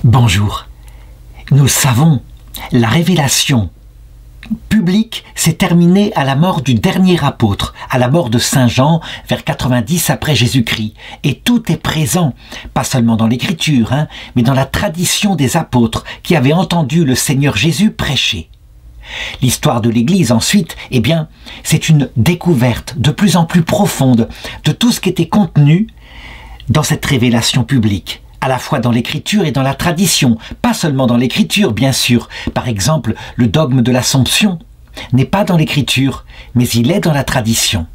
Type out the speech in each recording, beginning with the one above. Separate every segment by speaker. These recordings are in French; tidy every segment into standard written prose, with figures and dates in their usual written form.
Speaker 1: Bonjour. Nous le savons, la révélation publique s'est terminée à la mort du dernier apôtre, à la mort de Saint Jean, vers 90 après Jésus-Christ. Et tout est présent, pas seulement dans l'écriture, mais dans la tradition des apôtres qui avaient entendu le Seigneur Jésus prêcher. L'histoire de l'Église ensuite, eh bien, c'est une découverte de plus en plus profonde de tout ce qui était contenu dans cette révélation publique, à la fois dans l'écriture et dans la tradition, pas seulement dans l'écriture bien sûr. Par exemple, le dogme de l'Assomption n'est pas dans l'écriture, mais il est dans la tradition.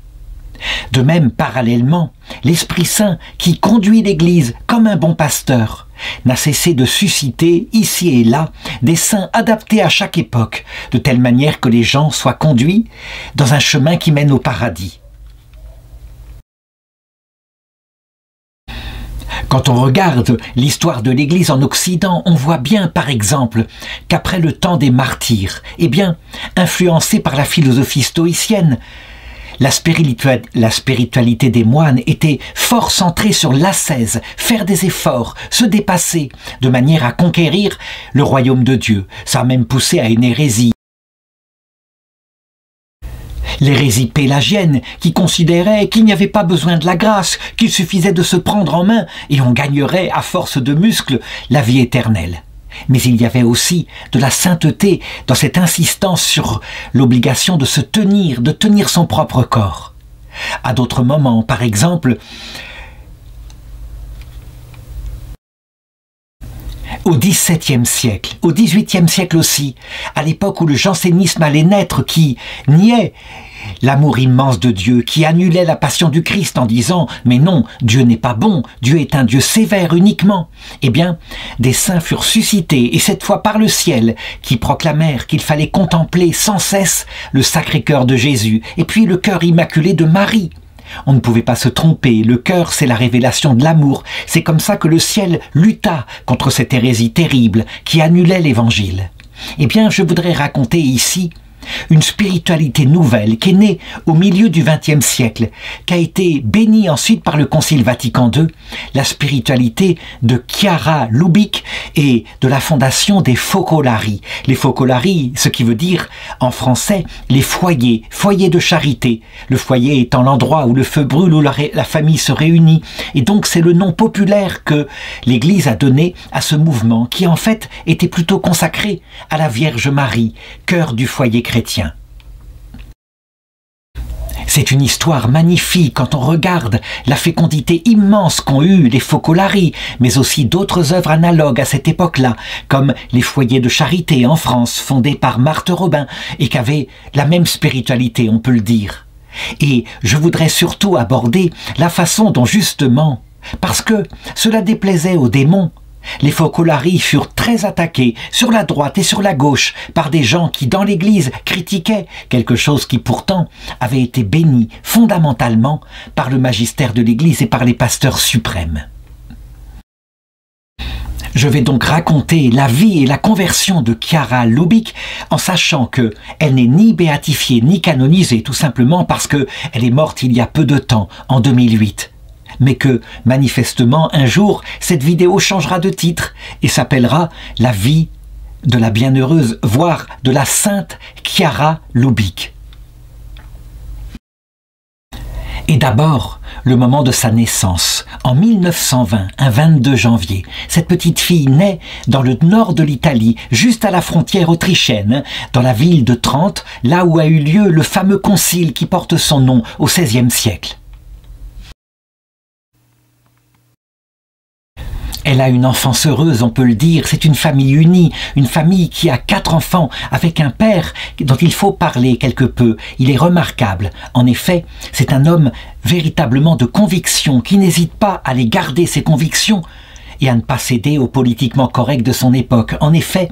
Speaker 1: De même, parallèlement, l'Esprit Saint qui conduit l'Église comme un bon pasteur n'a cessé de susciter ici et là des saints adaptés à chaque époque, de telle manière que les gens soient conduits dans un chemin qui mène au paradis. Quand on regarde l'histoire de l'Église en Occident, on voit bien, par exemple, qu'après le temps des martyrs, eh bien, influencé par la philosophie stoïcienne, la spiritualité des moines était fort centrée sur l'ascèse, faire des efforts, se dépasser, de manière à conquérir le royaume de Dieu. Ça a même poussé à une hérésie. L'hérésie pélagienne qui considérait qu'il n'y avait pas besoin de la grâce, qu'il suffisait de se prendre en main et on gagnerait à force de muscles la vie éternelle. Mais il y avait aussi de la sainteté dans cette insistance sur l'obligation de se tenir, de tenir son propre corps. À d'autres moments, par exemple, au XVIIe siècle, au XVIIIe siècle aussi, à l'époque où le jansénisme allait naître, qui niait l'amour immense de Dieu, qui annulait la passion du Christ en disant « Mais non, Dieu n'est pas bon, Dieu est un Dieu sévère uniquement ». Eh bien, des saints furent suscités, et cette fois par le ciel, qui proclamèrent qu'il fallait contempler sans cesse le Sacré-Cœur de Jésus, et puis le cœur immaculé de Marie. On ne pouvait pas se tromper, le cœur c'est la révélation de l'amour, c'est comme ça que le ciel lutta contre cette hérésie terrible qui annulait l'Évangile. Eh bien, je voudrais raconter ici une spiritualité nouvelle qui est née au milieu du XXe siècle, qui a été bénie ensuite par le Concile Vatican II, la spiritualité de Chiara Lubich et de la fondation des Focolari. Les Focolari, ce qui veut dire en français les foyers, foyers de charité. Le foyer étant l'endroit où le feu brûle, où la famille se réunit. Et donc c'est le nom populaire que l'Église a donné à ce mouvement qui en fait était plutôt consacré à la Vierge Marie, cœur du foyer chrétien. C'est une histoire magnifique quand on regarde la fécondité immense qu'ont eue les Focolari, mais aussi d'autres œuvres analogues à cette époque-là, comme les foyers de charité en France, fondés par Marthe Robin, et qui avaient la même spiritualité, on peut le dire. Et je voudrais surtout aborder la façon dont justement, parce que cela déplaisait aux démons, les Focolari furent très attaqués sur la droite et sur la gauche par des gens qui, dans l'Église, critiquaient quelque chose qui pourtant avait été béni fondamentalement par le magistère de l'Église et par les pasteurs suprêmes. Je vais donc raconter la vie et la conversion de Chiara Lubich en sachant qu'elle n'est ni béatifiée ni canonisée, tout simplement parce qu'elle est morte il y a peu de temps, en 2008. Mais que, manifestement, un jour, cette vidéo changera de titre et s'appellera « La vie de la bienheureuse, voire de la sainte Chiara Lubich ». Et d'abord, le moment de sa naissance, en 1920, un 22 janvier. Cette petite fille naît dans le nord de l'Italie, juste à la frontière autrichienne, dans la ville de Trente, là où a eu lieu le fameux concile qui porte son nom au XVIe siècle. Elle a une enfance heureuse, on peut le dire, c'est une famille unie, une famille qui a 4 enfants, avec un père dont il faut parler quelque peu. Il est remarquable. En effet, c'est un homme véritablement de conviction, qui n'hésite pas à aller garder ses convictions et à ne pas céder au politiquement correct de son époque. En effet,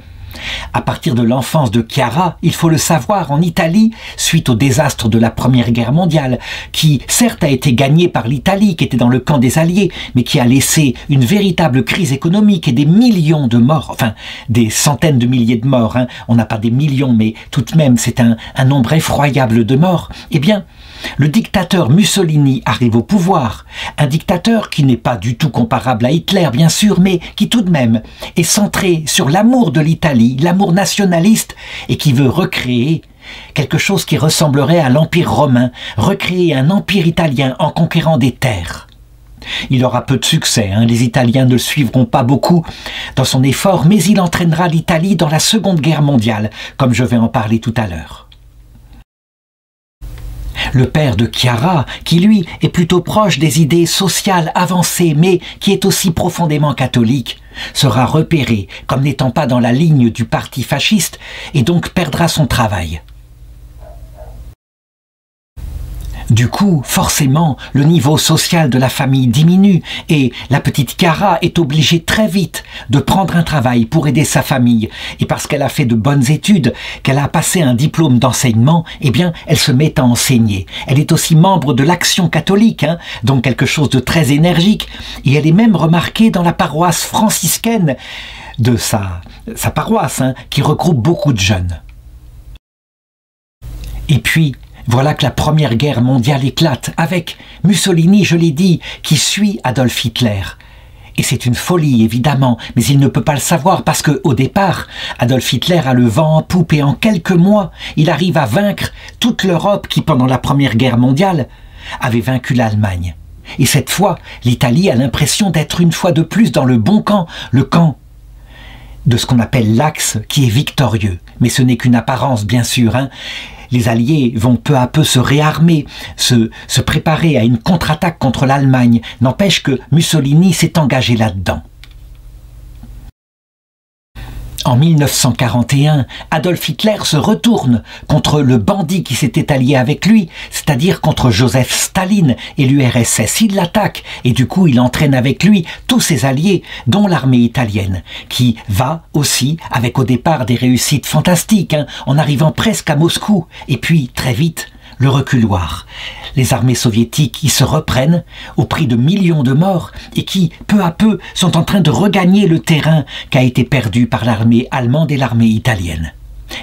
Speaker 1: à partir de l'enfance de Chiara, il faut le savoir, en Italie, suite au désastre de la Première Guerre mondiale, qui certes a été gagné par l'Italie, qui était dans le camp des Alliés, mais qui a laissé une véritable crise économique et des millions de morts, enfin des centaines de milliers de morts, on n'a pas des millions, mais tout de même c'est un nombre effroyable de morts. Eh bien, le dictateur Mussolini arrive au pouvoir. Un dictateur qui n'est pas du tout comparable à Hitler, bien sûr, mais qui tout de même est centré sur l'amour de l'Italie, l'amour nationaliste, et qui veut recréer quelque chose qui ressemblerait à l'Empire romain, recréer un empire italien en conquérant des terres. Il aura peu de succès, les Italiens ne le suivront pas beaucoup dans son effort, mais il entraînera l'Italie dans la Seconde Guerre mondiale, comme je vais en parler tout à l'heure. Le père de Chiara, qui lui est plutôt proche des idées sociales avancées, mais qui est aussi profondément catholique, sera repéré comme n'étant pas dans la ligne du parti fasciste et donc perdra son travail. Du coup, forcément, le niveau social de la famille diminue et la petite Chiara est obligée très vite de prendre un travail pour aider sa famille. Et parce qu'elle a fait de bonnes études, qu'elle a passé un diplôme d'enseignement, eh bien, elle se met à enseigner. Elle est aussi membre de l'Action catholique, donc quelque chose de très énergique. Et elle est même remarquée dans la paroisse franciscaine de sa paroisse, qui regroupe beaucoup de jeunes. Et puis, voilà que la Première Guerre mondiale éclate avec Mussolini, je l'ai dit, qui suit Adolf Hitler. Et c'est une folie, évidemment, mais il ne peut pas le savoir parce qu'au départ, Adolf Hitler a le vent en poupe et en quelques mois, il arrive à vaincre toute l'Europe qui, pendant la Première Guerre mondiale, avait vaincu l'Allemagne. Et cette fois, l'Italie a l'impression d'être une fois de plus dans le bon camp, le camp de ce qu'on appelle l'Axe, qui est victorieux. Mais ce n'est qu'une apparence, bien sûr, Les Alliés vont peu à peu se réarmer, se préparer à une contre-attaque contre l'Allemagne. N'empêche que Mussolini s'est engagé là-dedans. En 1941, Adolf Hitler se retourne contre le bandit qui s'était allié avec lui, c'est-à-dire contre Joseph Staline et l'URSS. Il l'attaque et du coup il entraîne avec lui tous ses alliés, dont l'armée italienne, qui va aussi avec au départ des réussites fantastiques, en arrivant presque à Moscou, et puis très vite le reculoir. Les armées soviétiques qui se reprennent au prix de millions de morts et qui, peu à peu, sont en train de regagner le terrain qu'a été perdu par l'armée allemande et l'armée italienne.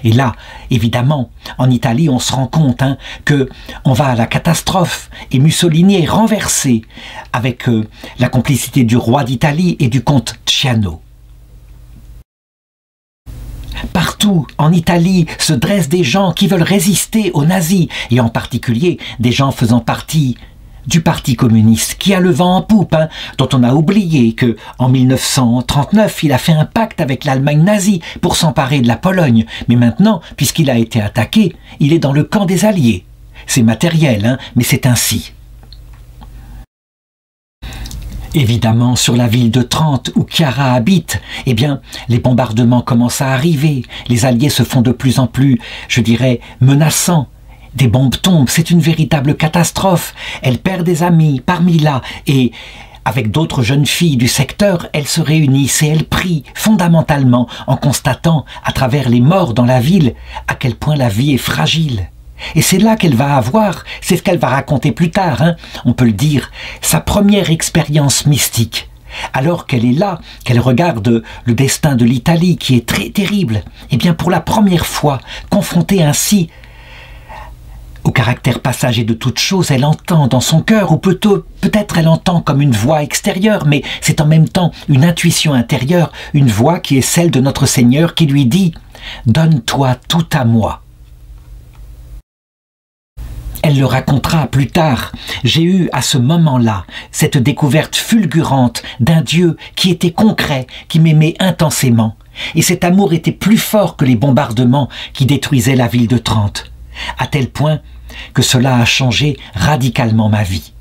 Speaker 1: Et là, évidemment, en Italie, on se rend compte que on va à la catastrophe et Mussolini est renversé avec la complicité du roi d'Italie et du comte Ciano. Partout en Italie se dressent des gens qui veulent résister aux nazis, et en particulier des gens faisant partie du Parti communiste, qui a le vent en poupe, dont on a oublié que en 1939, il a fait un pacte avec l'Allemagne nazie pour s'emparer de la Pologne. Mais maintenant, puisqu'il a été attaqué, il est dans le camp des Alliés. C'est matériel, mais c'est ainsi. Évidemment, sur la ville de Trente, où Chiara habite, eh bien, les bombardements commencent à arriver. Les Alliés se font de plus en plus, je dirais, menaçants. Des bombes tombent, c'est une véritable catastrophe. Elle perd des amis parmi là, et avec d'autres jeunes filles du secteur, elles se réunissent et elles prient fondamentalement en constatant, à travers les morts dans la ville, à quel point la vie est fragile. Et c'est là qu'elle va avoir, c'est ce qu'elle va raconter plus tard, on peut le dire, sa première expérience mystique. Alors qu'elle est là, qu'elle regarde le destin de l'Italie qui est très terrible, et bien pour la première fois, confrontée ainsi au caractère passager de toute chose, elle entend dans son cœur, ou peut-être elle entend comme une voix extérieure, mais c'est en même temps une intuition intérieure, une voix qui est celle de notre Seigneur qui lui dit « Donne-toi tout à moi ». Elle le racontera plus tard. J'ai eu à ce moment-là cette découverte fulgurante d'un Dieu qui était concret, qui m'aimait intensément. Et cet amour était plus fort que les bombardements qui détruisaient la ville de Trente, à tel point que cela a changé radicalement ma vie.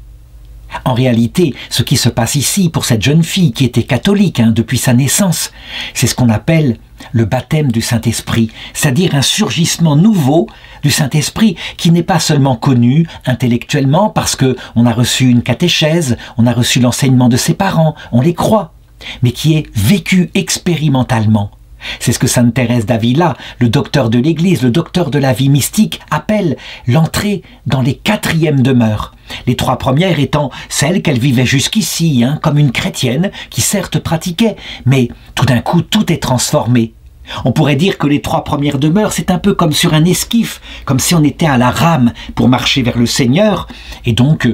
Speaker 1: En réalité, ce qui se passe ici pour cette jeune fille qui était catholique depuis sa naissance, c'est ce qu'on appelle le baptême du Saint-Esprit, c'est-à-dire un surgissement nouveau du Saint-Esprit qui n'est pas seulement connu intellectuellement parce qu'on a reçu une catéchèse, on a reçu l'enseignement de ses parents, on les croit, mais qui est vécu expérimentalement. C'est ce que sainte Thérèse d'Avila, le docteur de l'Église, le docteur de la vie mystique, appelle l'entrée dans les 4e demeures. Les 3 premières étant celles qu'elle vivait jusqu'ici, comme une chrétienne qui certes pratiquait, mais tout d'un coup tout est transformé. On pourrait dire que les 3 premières demeures, c'est un peu comme sur un esquif, comme si on était à la rame pour marcher vers le Seigneur, et donc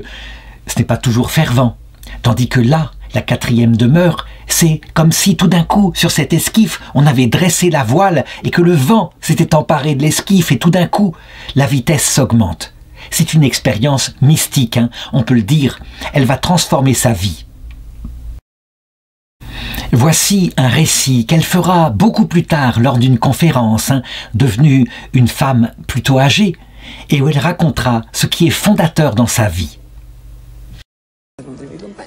Speaker 1: ce n'est pas toujours fervent. Tandis que là, la 4e demeure, c'est comme si tout d'un coup, sur cet esquif, on avait dressé la voile et que le vent s'était emparé de l'esquif et tout d'un coup, la vitesse s'augmente. C'est une expérience mystique, hein, on peut le dire. Elle va transformer sa vie. Voici un récit qu'elle fera beaucoup plus tard lors d'une conférence, hein, devenue une femme plutôt âgée, et où elle racontera ce qui est fondateur dans sa vie.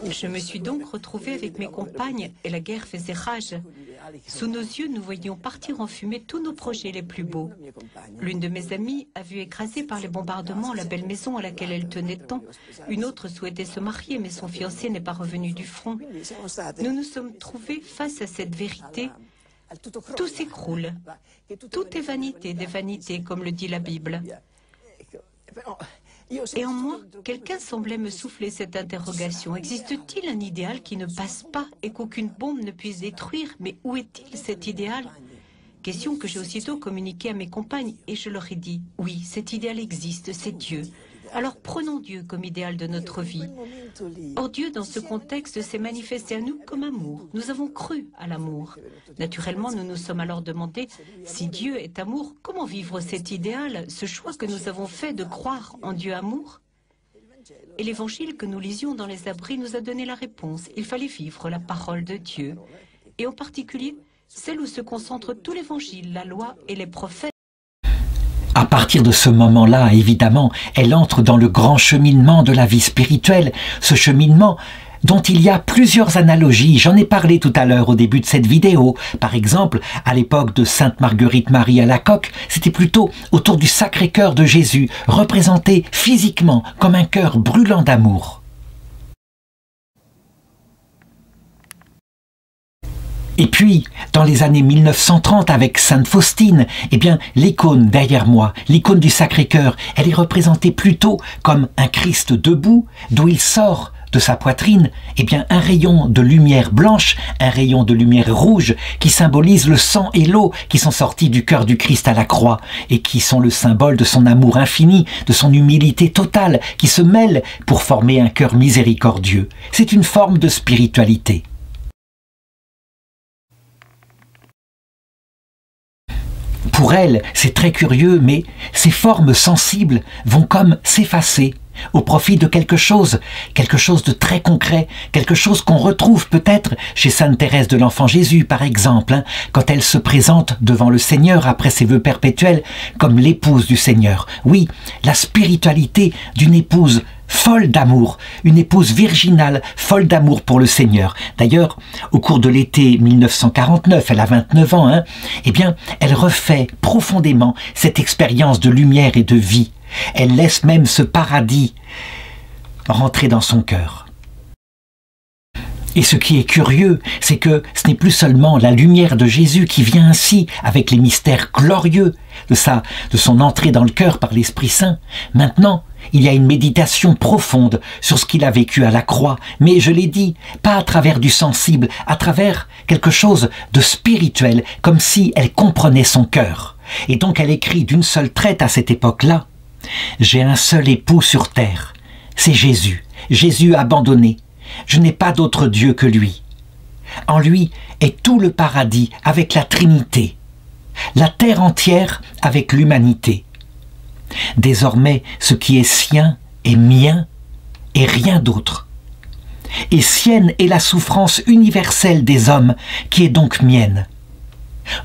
Speaker 2: Je me suis donc retrouvée avec mes compagnes et la guerre faisait rage. Sous nos yeux, nous voyions partir en fumée tous nos projets les plus beaux. L'une de mes amies a vu écraser par les bombardements la belle maison à laquelle elle tenait tant. Une autre souhaitait se marier, mais son fiancé n'est pas revenu du front. Nous nous sommes trouvés face à cette vérité. Tout s'écroule. Tout est vanité des vanités, comme le dit la Bible. Et en moi, quelqu'un semblait me souffler cette interrogation. Existe-t-il un idéal qui ne passe pas et qu'aucune bombe ne puisse détruire? Mais où est-il cet idéal? Question que j'ai aussitôt communiquée à mes compagnes et je leur ai dit, oui, cet idéal existe, c'est Dieu. Alors prenons Dieu comme idéal de notre vie. Or Dieu, dans ce contexte, s'est manifesté à nous comme amour. Nous avons cru à l'amour. Naturellement, nous nous sommes alors demandé, si Dieu est amour, comment vivre cet idéal, ce choix que nous avons fait de croire en Dieu amour? Et l'évangile que nous lisions dans les abris nous a donné la réponse. Il fallait vivre la parole de Dieu. Et en particulier, celle où se concentre tout l'évangile, la loi et les prophètes.
Speaker 1: À partir de ce moment-là, évidemment, elle entre dans le grand cheminement de la vie spirituelle, ce cheminement dont il y a plusieurs analogies. J'en ai parlé tout à l'heure au début de cette vidéo. Par exemple, à l'époque de Sainte Marguerite Marie Alacoque, c'était plutôt autour du Sacré-Cœur de Jésus, représenté physiquement comme un cœur brûlant d'amour. Et puis, dans les années 1930, avec Sainte Faustine, eh bien, l'icône derrière moi, l'icône du Sacré-Cœur, elle est représentée plutôt comme un Christ debout, d'où il sort de sa poitrine, eh bien, un rayon de lumière blanche, un rayon de lumière rouge, qui symbolise le sang et l'eau qui sont sortis du cœur du Christ à la croix, et qui sont le symbole de son amour infini, de son humilité totale, qui se mêlent pour former un cœur miséricordieux. C'est une forme de spiritualité. Pour elle, c'est très curieux, mais ces formes sensibles vont comme s'effacer au profit de quelque chose de très concret, quelque chose qu'on retrouve peut-être chez Sainte Thérèse de l'Enfant Jésus, par exemple, hein, quand elle se présente devant le Seigneur après ses vœux perpétuels comme l'épouse du Seigneur. Oui, la spiritualité d'une épouse folle d'amour, une épouse virginale, folle d'amour pour le Seigneur. D'ailleurs, au cours de l'été 1949, elle a 29 ans, hein, eh bien, elle refait profondément cette expérience de lumière et de vie. Elle laisse même ce paradis rentrer dans son cœur. Et ce qui est curieux, c'est que ce n'est plus seulement la lumière de Jésus qui vient ainsi, avec les mystères glorieux de son entrée dans le cœur par l'Esprit Saint. Maintenant, il y a une méditation profonde sur ce qu'il a vécu à la croix, mais je l'ai dit, pas à travers du sensible, à travers quelque chose de spirituel, comme si elle comprenait son cœur. Et donc elle écrit d'une seule traite à cette époque-là, « J'ai un seul époux sur terre, c'est Jésus, Jésus abandonné. Je n'ai pas d'autre Dieu que lui. En lui est tout le paradis avec la Trinité, la terre entière avec l'humanité. Désormais, ce qui est sien est mien et rien d'autre. Et sienne est la souffrance universelle des hommes qui est donc mienne. »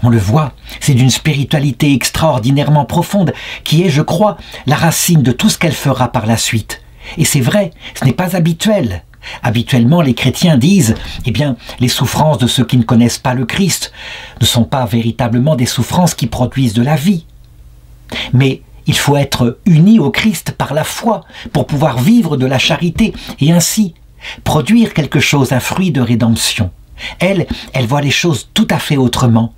Speaker 1: On le voit, c'est d'une spiritualité extraordinairement profonde qui est, je crois, la racine de tout ce qu'elle fera par la suite. Et c'est vrai, ce n'est pas habituel. Habituellement, les chrétiens disent, eh bien, les souffrances de ceux qui ne connaissent pas le Christ ne sont pas véritablement des souffrances qui produisent de la vie. Mais il faut être uni au Christ par la foi pour pouvoir vivre de la charité et ainsi produire quelque chose, un fruit de rédemption. Elle voit les choses tout à fait autrement.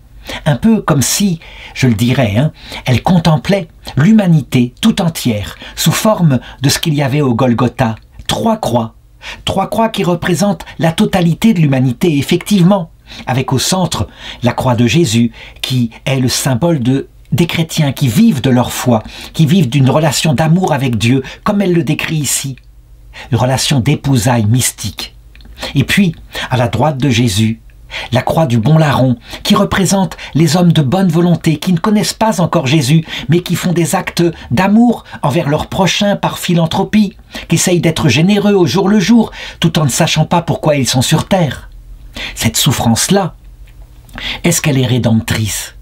Speaker 1: Un peu comme si, je le dirais, hein, elle contemplait l'humanité tout entière sous forme de ce qu'il y avait au Golgotha, 3 croix qui représentent la totalité de l'humanité, effectivement. avec au centre la croix de Jésus, qui est le symbole des chrétiens qui vivent de leur foi, qui vivent d'une relation d'amour avec Dieu, comme elle le décrit ici, une relation d'épousailles mystique. Et puis, à la droite de Jésus, la croix du bon larron, qui représente les hommes de bonne volonté, qui ne connaissent pas encore Jésus, mais qui font des actes d'amour envers leurs prochains par philanthropie, qui essayent d'être généreux au jour le jour, tout en ne sachant pas pourquoi ils sont sur terre. Cette souffrance-là, est-ce qu'elle est rédemptrice?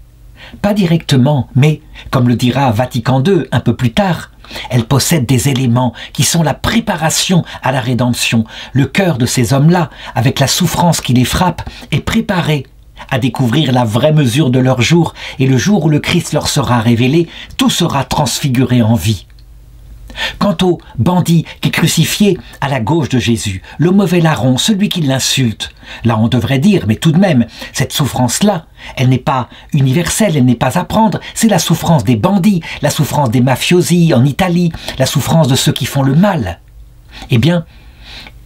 Speaker 1: Pas directement, mais, comme le dira Vatican II un peu plus tard, elle possède des éléments qui sont la préparation à la rédemption. Le cœur de ces hommes-là, avec la souffrance qui les frappe, est préparé à découvrir la vraie mesure de leur jour, et le jour où le Christ leur sera révélé, tout sera transfiguré en vie. Quant au bandit qui est crucifié à la gauche de Jésus, le mauvais larron, celui qui l'insulte, là on devrait dire, mais tout de même, cette souffrance-là, elle n'est pas universelle, elle n'est pas à prendre, c'est la souffrance des bandits, la souffrance des mafiosi en Italie, la souffrance de ceux qui font le mal. Eh bien,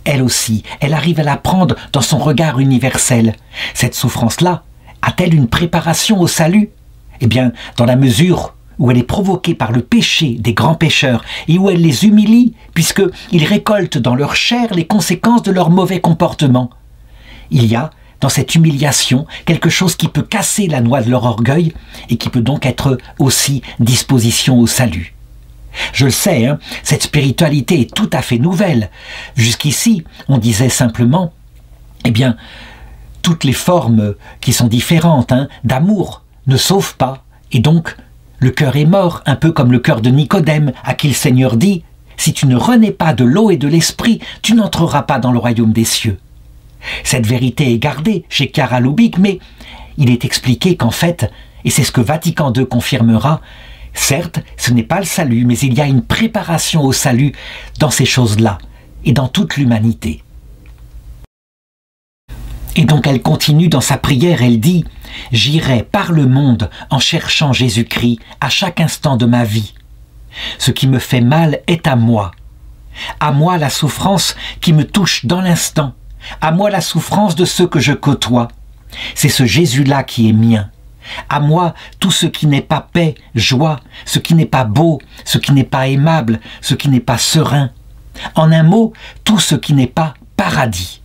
Speaker 1: elle aussi, elle arrive à la prendre dans son regard universel. Cette souffrance-là, a-t-elle une préparation au salut? Eh bien, dans la mesure où elle est provoquée par le péché des grands pécheurs et où elle les humilie, puisqu'ils récoltent dans leur chair les conséquences de leur mauvais comportement. Il y a, dans cette humiliation, quelque chose qui peut casser la noix de leur orgueil et qui peut donc être aussi disposition au salut. Je le sais, hein, cette spiritualité est tout à fait nouvelle. Jusqu'ici, on disait simplement, eh bien, toutes les formes qui sont différentes d'amour ne sauvent pas, et donc le cœur est mort, un peu comme le cœur de Nicodème, à qui le Seigneur dit « Si tu ne renais pas de l'eau et de l'esprit, tu n'entreras pas dans le royaume des cieux. » Cette vérité est gardée chez Chiara Lubich, mais il est expliqué qu'en fait, et c'est ce que Vatican II confirmera, certes, ce n'est pas le salut, mais il y a une préparation au salut dans ces choses-là, et dans toute l'humanité. Et donc elle continue dans sa prière, elle dit « J'irai par le monde en cherchant Jésus-Christ à chaque instant de ma vie. Ce qui me fait mal est à moi la souffrance qui me touche dans l'instant, à moi la souffrance de ceux que je côtoie. C'est ce Jésus-là qui est mien. À moi tout ce qui n'est pas paix, joie, ce qui n'est pas beau, ce qui n'est pas aimable, ce qui n'est pas serein. En un mot, tout ce qui n'est pas paradis. »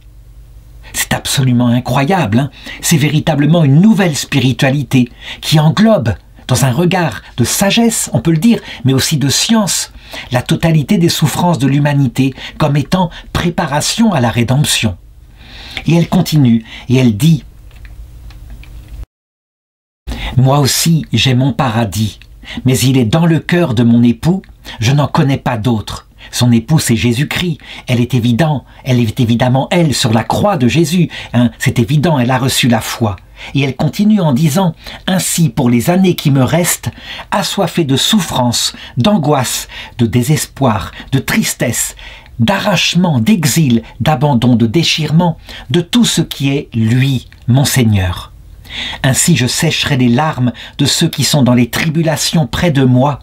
Speaker 1: C'est absolument incroyable, hein. C'est véritablement une nouvelle spiritualité qui englobe, dans un regard de sagesse, on peut le dire, mais aussi de science, la totalité des souffrances de l'humanité comme étant préparation à la rédemption. Et elle continue, et elle dit « Moi aussi j'ai mon paradis, mais il est dans le cœur de mon époux, je n'en connais pas d'autre. Son époux, c'est Jésus-Christ. Elle est évidemment, elle, sur la croix de Jésus. C'est évident, elle a reçu la foi. Et elle continue en disant « Ainsi, pour les années qui me restent, assoiffée de souffrance, d'angoisse, de désespoir, de tristesse, d'arrachement, d'exil, d'abandon, de déchirement, de tout ce qui est lui, mon Seigneur. Ainsi je sécherai les larmes de ceux qui sont dans les tribulations près de moi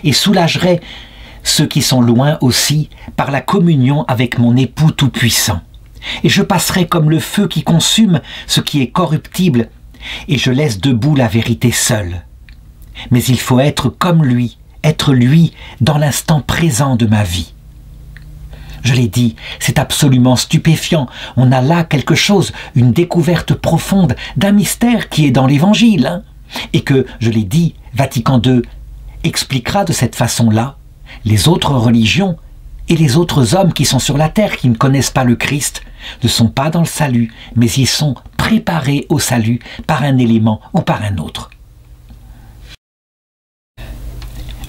Speaker 1: et soulagerai ceux qui sont loin aussi par la communion avec mon époux tout-puissant. Et je passerai comme le feu qui consume ce qui est corruptible, et je laisse debout la vérité seule. Mais il faut être comme lui, être lui dans l'instant présent de ma vie. » Je l'ai dit, c'est absolument stupéfiant. On a là quelque chose, une découverte profonde d'un mystère qui est dans l'Évangile, et que, je l'ai dit, Vatican II expliquera de cette façon-là. Les autres religions et les autres hommes qui sont sur la terre, qui ne connaissent pas le Christ, ne sont pas dans le salut, mais ils sont préparés au salut par un élément ou par un autre.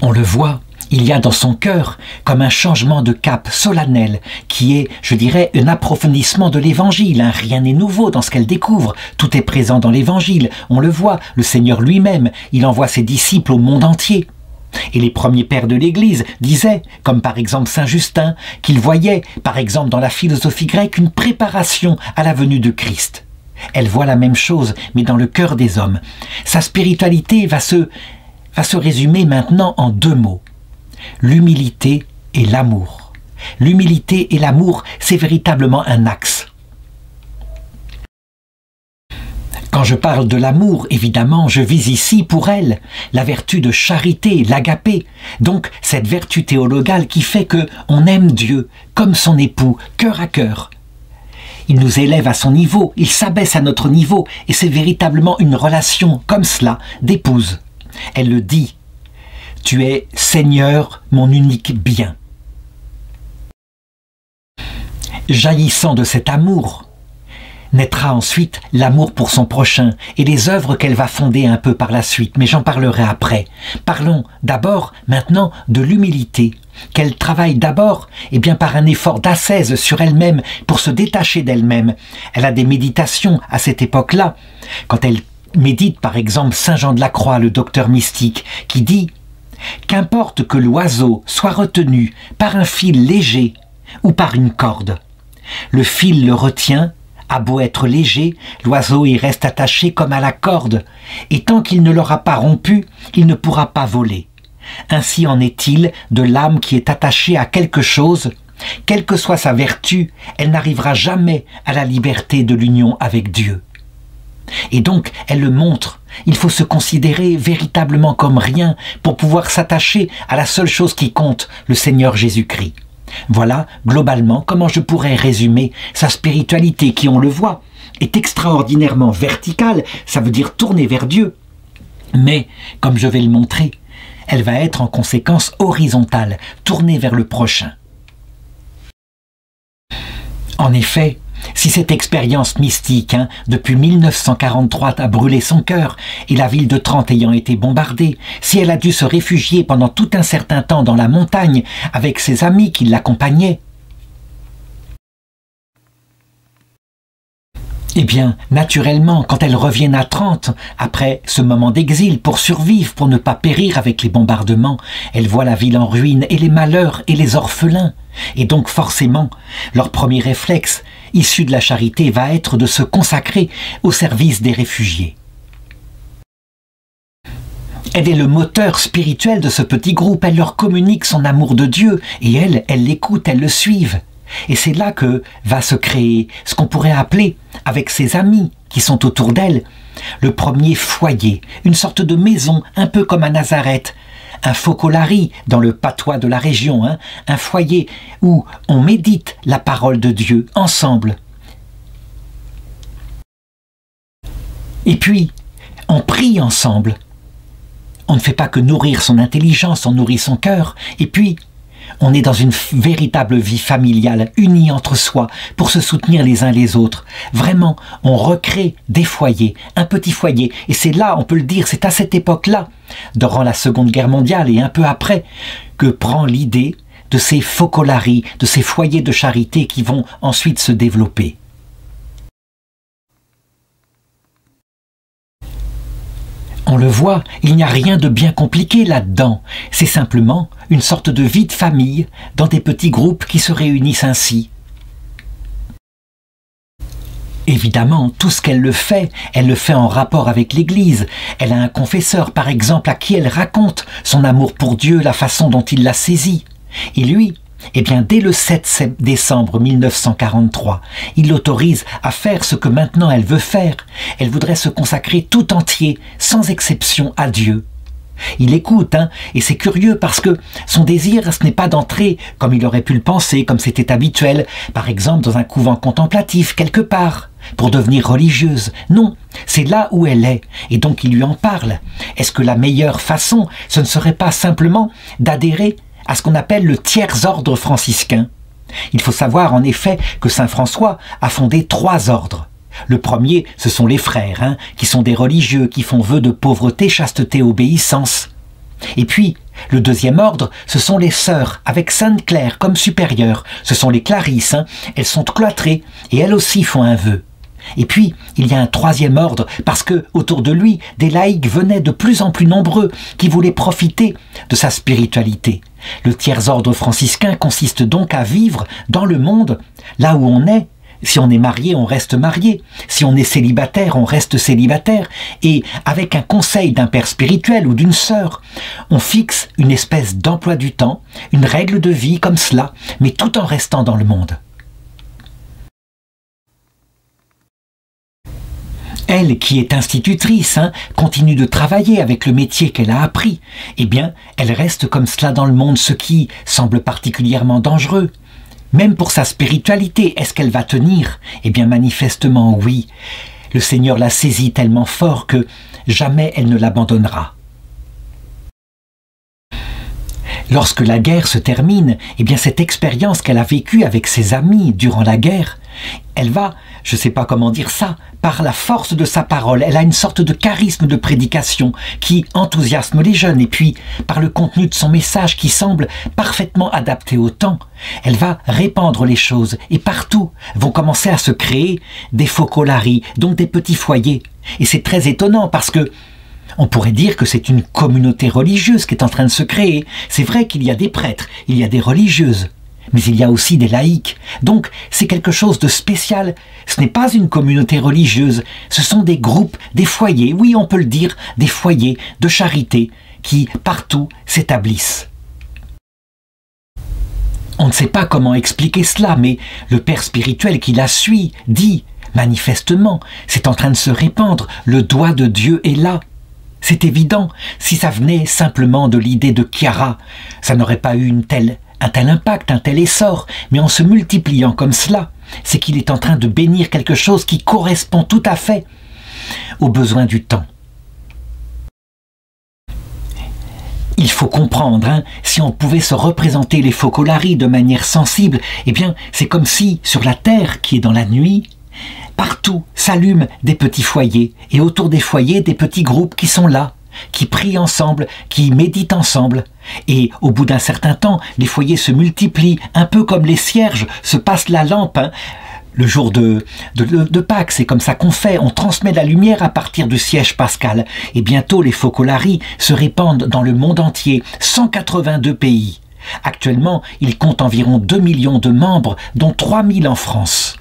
Speaker 1: On le voit, il y a dans son cœur comme un changement de cap solennel qui est, je dirais, un approfondissement de l'Évangile. Rien n'est nouveau dans ce qu'elle découvre. Tout est présent dans l'Évangile. On le voit, le Seigneur lui-même, il envoie ses disciples au monde entier. Et les premiers pères de l'Église disaient, comme par exemple Saint Justin, qu'ils voyaient, par exemple dans la philosophie grecque, une préparation à la venue de Christ. Elle voit la même chose, mais dans le cœur des hommes. Sa spiritualité va se résumer maintenant en deux mots. L'humilité et l'amour. L'humilité et l'amour, c'est véritablement un axe. Quand je parle de l'amour, évidemment, je vise ici pour elle la vertu de charité, l'agapé, donc cette vertu théologale qui fait que on aime Dieu comme son époux, cœur à cœur. Il nous élève à son niveau, il s'abaisse à notre niveau, et c'est véritablement une relation comme cela d'épouse. Elle le dit, « Tu es Seigneur, mon unique bien ». Jaillissant de cet amour, naîtra ensuite l'amour pour son prochain et les œuvres qu'elle va fonder un peu par la suite, mais j'en parlerai après. Parlons d'abord, maintenant, de l'humilité, qu'elle travaille d'abord par un effort d'ascèse sur elle-même pour se détacher d'elle-même. Elle a des méditations à cette époque-là, quand elle médite par exemple Saint Jean de la Croix, le docteur mystique, qui dit « Qu'importe que l'oiseau soit retenu par un fil léger ou par une corde, le fil le retient. A beau être léger, l'oiseau y reste attaché comme à la corde, et tant qu'il ne l'aura pas rompu, il ne pourra pas voler. Ainsi en est-il de l'âme qui est attachée à quelque chose, quelle que soit sa vertu, elle n'arrivera jamais à la liberté de l'union avec Dieu. Et donc, elle le montre, il faut se considérer véritablement comme rien pour pouvoir s'attacher à la seule chose qui compte, le Seigneur Jésus-Christ. Voilà, globalement, comment je pourrais résumer sa spiritualité qui, on le voit, est extraordinairement verticale, ça veut dire tournée vers Dieu. Mais, comme je vais le montrer, elle va être en conséquence horizontale, tournée vers le prochain. En effet, si cette expérience mystique, depuis 1943, a brûlé son cœur, et la ville de Trente ayant été bombardée, si elle a dû se réfugier pendant tout un certain temps dans la montagne, avec ses amis qui l'accompagnaient, eh bien, naturellement, quand elles reviennent à Trente, après ce moment d'exil, pour survivre, pour ne pas périr avec les bombardements, elles voient la ville en ruine et les malheurs et les orphelins. Et donc forcément, leur premier réflexe, issu de la charité, va être de se consacrer au service des réfugiés. Elle est le moteur spirituel de ce petit groupe, elle leur communique son amour de Dieu, et elles l'écoutent, elles le suivent. Et c'est là que va se créer ce qu'on pourrait appeler, avec ses amis qui sont autour d'elle, le premier foyer, une sorte de maison, un peu comme à Nazareth, un focolari dans le patois de la région, un foyer où on médite la parole de Dieu ensemble. Et puis, on prie ensemble. On ne fait pas que nourrir son intelligence, on nourrit son cœur, et puis on est dans une véritable vie familiale, unie entre soi, pour se soutenir les uns les autres. Vraiment, on recrée des foyers, un petit foyer. Et c'est là, on peut le dire, c'est à cette époque-là, durant la Seconde Guerre mondiale et un peu après, que prend l'idée de ces focolari, de ces foyers de charité qui vont ensuite se développer. On le voit, il n'y a rien de bien compliqué là-dedans. C'est simplement une sorte de vie de famille dans des petits groupes qui se réunissent ainsi. Évidemment, tout ce qu'elle le fait en rapport avec l'Église. Elle a un confesseur, par exemple, à qui elle raconte son amour pour Dieu, la façon dont il l'a saisi. Et lui, eh bien, dès le 7 décembre 1943, il l'autorise à faire ce que maintenant elle veut faire. Elle voudrait se consacrer tout entier, sans exception, à Dieu. Il écoute, et c'est curieux parce que son désir, ce n'est pas d'entrer, comme il aurait pu le penser, comme c'était habituel, par exemple dans un couvent contemplatif, quelque part, pour devenir religieuse. Non, c'est là où elle est, et donc il lui en parle. Est-ce que la meilleure façon, ce ne serait pas simplement d'adhérer à ce qu'on appelle le tiers-ordre franciscain? Il faut savoir en effet que saint François a fondé 3 ordres. Le premier, ce sont les frères, qui sont des religieux, qui font vœu de pauvreté, chasteté, obéissance. Et puis, le deuxième ordre, ce sont les sœurs, avec Sainte Claire comme supérieure. Ce sont les clarisses, elles sont cloîtrées, et elles aussi font un vœu. Et puis, il y a un 3e ordre, parce que autour de lui, des laïcs venaient de plus en plus nombreux, qui voulaient profiter de sa spiritualité. Le tiers-ordre franciscain consiste donc à vivre dans le monde, là où on est. Si on est marié, on reste marié. Si on est célibataire, on reste célibataire. Et avec un conseil d'un père spirituel ou d'une sœur, on fixe une espèce d'emploi du temps, une règle de vie comme cela, mais tout en restant dans le monde. Elle, qui est institutrice, continue de travailler avec le métier qu'elle a appris. Eh bien, elle reste comme cela dans le monde, ce qui semble particulièrement dangereux. Même pour sa spiritualité, est-ce qu'elle va tenir? Eh bien, manifestement, oui. Le Seigneur la saisit tellement fort que jamais elle ne l'abandonnera. Lorsque la guerre se termine, eh bien, cette expérience qu'elle a vécue avec ses amis durant la guerre, elle va, je ne sais pas comment dire ça, par la force de sa parole, elle a une sorte de charisme de prédication qui enthousiasme les jeunes, et puis par le contenu de son message qui semble parfaitement adapté au temps, elle va répandre les choses, et partout vont commencer à se créer des focolaries, donc des petits foyers. Et c'est très étonnant parce que on pourrait dire que c'est une communauté religieuse qui est en train de se créer. C'est vrai qu'il y a des prêtres, il y a des religieuses, mais il y a aussi des laïcs. Donc c'est quelque chose de spécial. Ce n'est pas une communauté religieuse, ce sont des groupes, des foyers, oui on peut le dire, des foyers de charité qui partout s'établissent. On ne sait pas comment expliquer cela, mais le père spirituel qui la suit dit, manifestement, c'est en train de se répandre, le doigt de Dieu est là. C'est évident, si ça venait simplement de l'idée de Chiara, ça n'aurait pas eu un tel impact, un tel essor, mais en se multipliant comme cela, c'est qu'il est en train de bénir quelque chose qui correspond tout à fait aux besoins du temps. Il faut comprendre, si on pouvait se représenter les focolaries de manière sensible, eh bien c'est comme si, sur la terre qui est dans la nuit, partout s'allument des petits foyers, et autour des foyers, des petits groupes qui sont là, qui prient ensemble, qui méditent ensemble. Et au bout d'un certain temps, les foyers se multiplient, un peu comme les cierges se passent la lampe. Le jour de Pâques, c'est comme ça qu'on fait, on transmet la lumière à partir du siège pascal. Et bientôt, les focolaries se répandent dans le monde entier, 182 pays. Actuellement, ils comptent environ 2 millions de membres, dont 3 000 en France.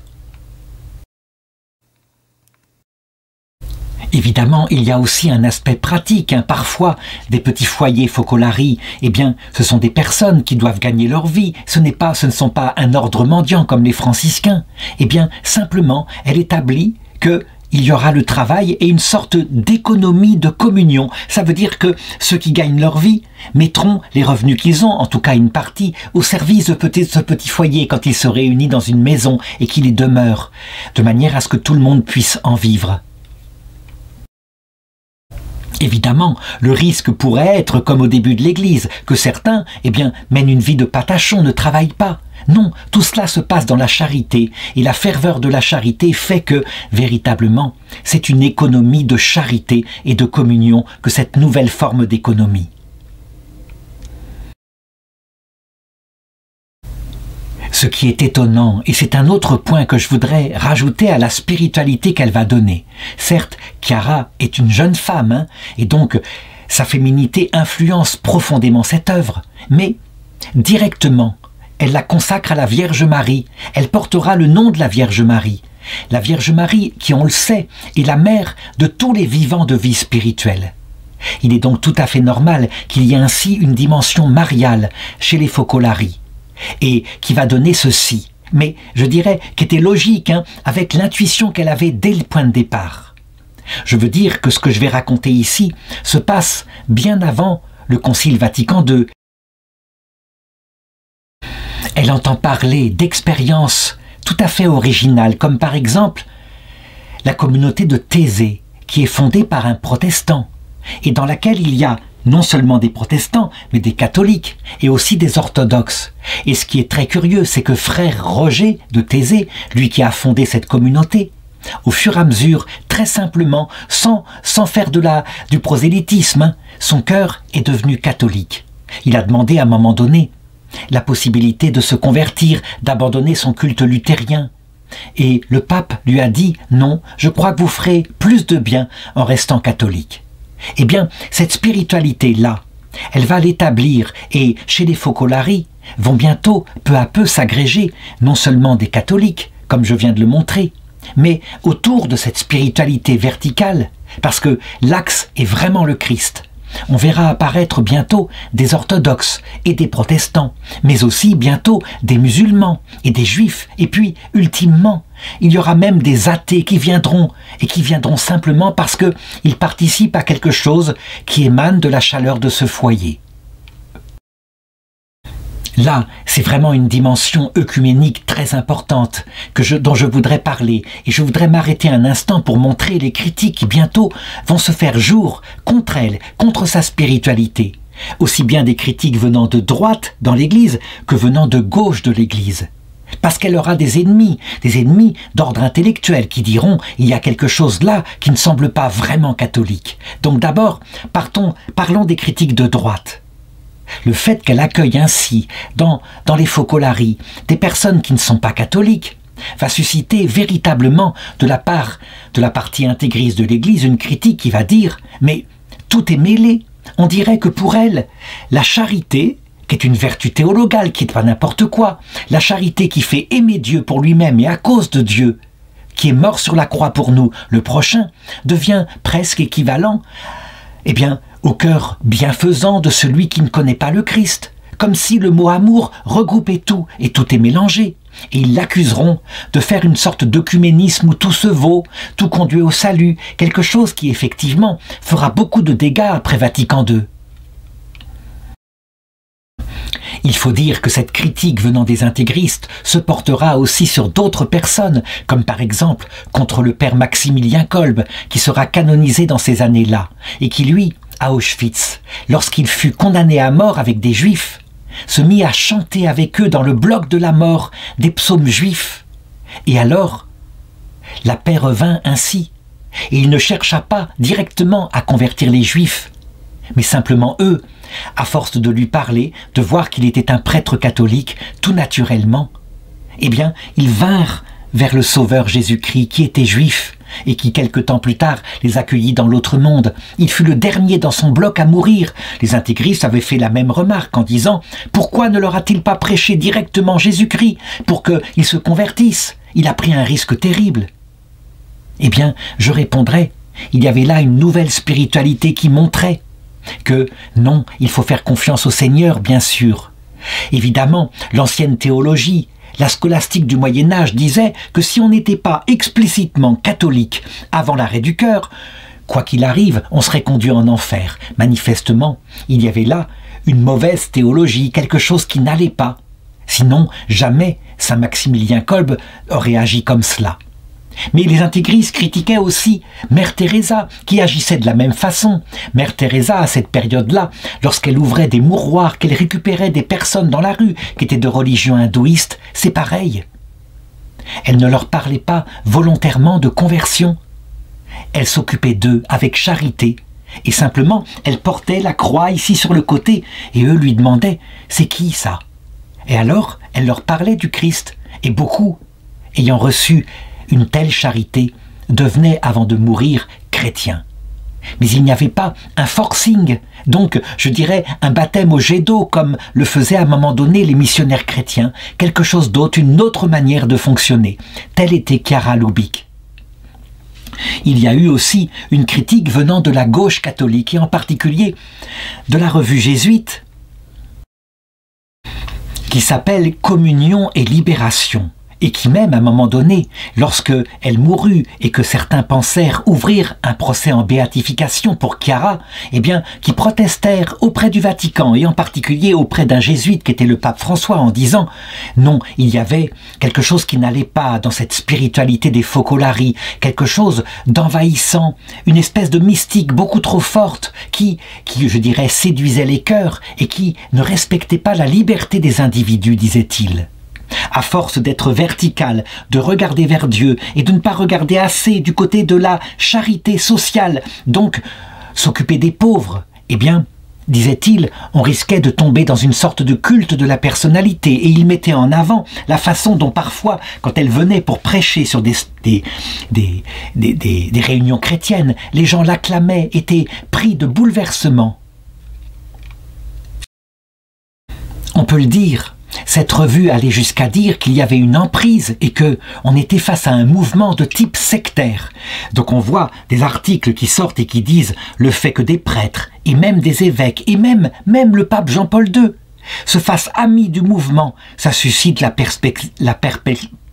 Speaker 1: Évidemment, il y a aussi un aspect pratique. Parfois, des petits foyers focolaries, eh bien, ce sont des personnes qui doivent gagner leur vie. Ce ne sont pas un ordre mendiant comme les franciscains. Eh bien, simplement, elle établit qu'il y aura le travail et une sorte d'économie de communion. Ça veut dire que ceux qui gagnent leur vie mettront les revenus qu'ils ont, en tout cas une partie, au service de ce petit foyer quand ils se réunissent dans une maison et qu'il y demeure, de manière à ce que tout le monde puisse en vivre. Évidemment, le risque pourrait être, comme au début de l'Église, que certains, eh bien, mènent une vie de patachon, ne travaillent pas. Non, tout cela se passe dans la charité, et la ferveur de la charité fait que, véritablement, c'est une économie de charité et de communion que cette nouvelle forme d'économie. Ce qui est étonnant, et c'est un autre point que je voudrais rajouter à la spiritualité qu'elle va donner. Certes, Chiara est une jeune femme, et donc sa féminité influence profondément cette œuvre, mais directement, elle la consacre à la Vierge Marie. Elle portera le nom de la Vierge Marie. La Vierge Marie, qui on le sait, est la mère de tous les vivants de vie spirituelle. Il est donc tout à fait normal qu'il y ait ainsi une dimension mariale chez les focolaries, et qui va donner ceci, mais je dirais qu'était logique, avec l'intuition qu'elle avait dès le point de départ. Je veux dire que ce que je vais raconter ici se passe bien avant le Concile Vatican II. Elle entend parler d'expériences tout à fait originales, comme par exemple la communauté de Thésée, qui est fondée par un protestant, et dans laquelle il y a non seulement des protestants, mais des catholiques, et aussi des orthodoxes. Et ce qui est très curieux, c'est que frère Roger de Thésée, lui qui a fondé cette communauté, au fur et à mesure, très simplement, sans faire du prosélytisme, son cœur est devenu catholique. Il a demandé à un moment donné la possibilité de se convertir, d'abandonner son culte luthérien. Et le pape lui a dit « Non, je crois que vous ferez plus de bien en restant catholique ». Eh bien, cette spiritualité-là, elle va l'établir, et chez les focolaries vont bientôt, peu à peu, s'agréger non seulement des catholiques, comme je viens de le montrer, mais autour de cette spiritualité verticale, parce que l'axe est vraiment le Christ. on verra apparaître bientôt des orthodoxes et des protestants, mais aussi bientôt des musulmans et des juifs, et puis, ultimement, il y aura même des athées qui viendront, et qui viendront simplement parce qu'ils participent à quelque chose qui émane de la chaleur de ce foyer. Là, c'est vraiment une dimension œcuménique très importante dont je voudrais parler, et je voudrais m'arrêter un instant pour montrer les critiques qui bientôt vont se faire jour contre elle, contre sa spiritualité. Aussi bien des critiques venant de droite dans l'Église que venant de gauche de l'Église. Parce qu'elle aura des ennemis d'ordre intellectuel qui diront « il y a quelque chose là qui ne semble pas vraiment catholique ». Donc d'abord, parlons des critiques de droite. Le fait qu'elle accueille ainsi, dans les focolaries, des personnes qui ne sont pas catholiques, va susciter véritablement de la part de la partie intégriste de l'Église une critique qui va dire « mais tout est mêlé ». On dirait que pour elle, la charité, qui est une vertu théologale, qui n'est pas n'importe quoi, la charité qui fait aimer Dieu pour lui-même et à cause de Dieu, qui est mort sur la croix pour nous, le prochain, devient presque équivalent, eh bien, au cœur bienfaisant de celui qui ne connaît pas le Christ, comme si le mot amour regroupait tout et tout est mélangé. Et ils l'accuseront de faire une sorte d'œcuménisme où tout se vaut, tout conduit au salut, quelque chose qui effectivement fera beaucoup de dégâts après Vatican II. Il faut dire que cette critique venant des intégristes se portera aussi sur d'autres personnes, comme par exemple contre le père Maximilien Kolbe, qui sera canonisé dans ces années-là, et qui lui, à Auschwitz, lorsqu'il fut condamné à mort avec des juifs, se mit à chanter avec eux dans le bloc de la mort des psaumes juifs. Et alors, la paix revint ainsi, et il ne chercha pas directement à convertir les juifs, mais simplement eux, à force de lui parler, de voir qu'il était un prêtre catholique, tout naturellement, eh bien, ils vinrent vers le Sauveur Jésus-Christ qui était juif et qui, quelque temps plus tard, les accueillit dans l'autre monde. Il fut le dernier dans son bloc à mourir. Les intégristes avaient fait la même remarque en disant « Pourquoi ne leur a-t-il pas prêché directement Jésus-Christ pour qu'ils se convertissent? Il a pris un risque terrible. » Eh bien, je répondrai, il y avait là une nouvelle spiritualité qui montrait que non, il faut faire confiance au Seigneur, bien sûr. Évidemment, l'ancienne théologie, la scolastique du Moyen-Âge disait que si on n'était pas explicitement catholique avant l'arrêt du cœur, quoi qu'il arrive, on serait conduit en enfer. Manifestement, il y avait là une mauvaise théologie, quelque chose qui n'allait pas. Sinon, jamais saint Maximilien Kolbe aurait agi comme cela. Mais les intégristes critiquaient aussi Mère Teresa, qui agissait de la même façon. Mère Teresa, à cette période-là, lorsqu'elle ouvrait des mouroirs, qu'elle récupérait des personnes dans la rue qui étaient de religion hindouiste, c'est pareil. Elle ne leur parlait pas volontairement de conversion. Elle s'occupait d'eux avec charité. Et simplement, elle portait la croix ici sur le côté, et eux lui demandaient « C'est qui ça ?» Et alors, elle leur parlait du Christ, et beaucoup, ayant reçu une telle charité, devenaient avant de mourir chrétiens. Mais il n'y avait pas un forcing, donc je dirais un baptême au jet d'eau comme le faisaient à un moment donné les missionnaires chrétiens, quelque chose d'autre, une autre manière de fonctionner. Telle était Chiara Lubich. Il y a eu aussi une critique venant de la gauche catholique et en particulier de la revue jésuite qui s'appelle Communion et Libération. Et qui même, à un moment donné, lorsque elle mourut et que certains pensèrent ouvrir un procès en béatification pour Chiara, eh bien, qui protestèrent auprès du Vatican et en particulier auprès d'un jésuite qui était le pape François en disant « Non, il y avait quelque chose qui n'allait pas dans cette spiritualité des focolaries, quelque chose d'envahissant, une espèce de mystique beaucoup trop forte qui, je dirais, séduisait les cœurs et qui ne respectait pas la liberté des individus, disait-il. » À force d'être vertical, de regarder vers Dieu et de ne pas regarder assez du côté de la charité sociale, donc s'occuper des pauvres, eh bien, disait-il, on risquait de tomber dans une sorte de culte de la personnalité et il mettait en avant la façon dont parfois, quand elle venait pour prêcher sur des réunions chrétiennes, les gens l'acclamaient, étaient pris de bouleversement. On peut le dire, cette revue allait jusqu'à dire qu'il y avait une emprise et que on était face à un mouvement de type sectaire. Donc on voit des articles qui sortent et qui disent le fait que des prêtres et même des évêques et même le pape Jean-Paul II se fassent amis du mouvement, ça suscite la